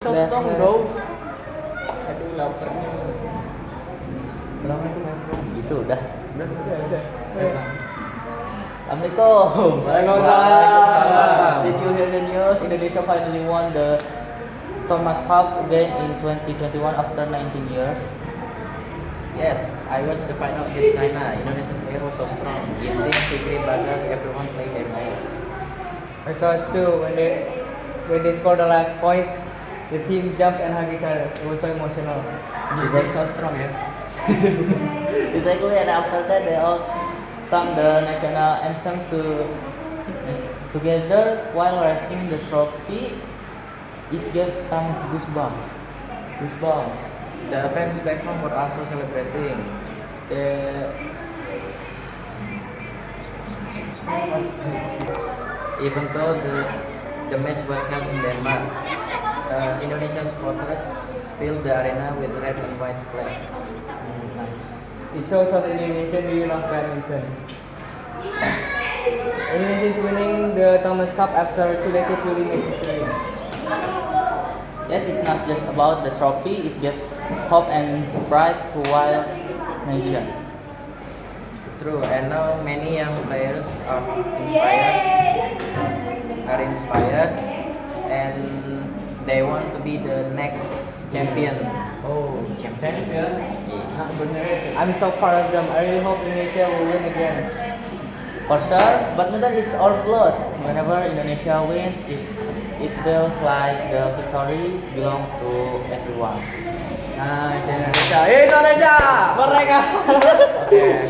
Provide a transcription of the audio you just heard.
So strong bro. Aduh lapar nih. Assalamualaikum. Gitu udah. Udah. Assalamualaikum. Waalaikumsalam. Did you hear the news? Indonesia finally won the Thomas Cup again in 2021 after 19 years. Yes, I watched the final against China. Indonesian player was so strong. Ginting, Fikri, Bagas, everyone played their best. I saw it too when they scored the last point. The team jumped and hugged each other. It was so emotional. Ginting so strong ya. Exactly, and after that they all sang the national anthem together while raising the trophy. It gives some goosebumps. The fans back home were also celebrating. Even though the match was held in Denmark, Indonesian supporters filled the arena with red and white flags. Nice. It shows us Indonesian really love badminton. Indonesians winning the Thomas Cup after 2 decades really makes history. Yet it's not just about the trophy, it gives hope and pride to wild nation. True, and now many young players are inspired, and they want to be the next champion. Oh, champion? Yeah. I'm so proud of them. I really hope Indonesia will win again. For sure, badminton is our blood. Whenever Indonesia wins, it feels like the victory belongs to everyone. Nah, Indonesia, Merdeka! Okay.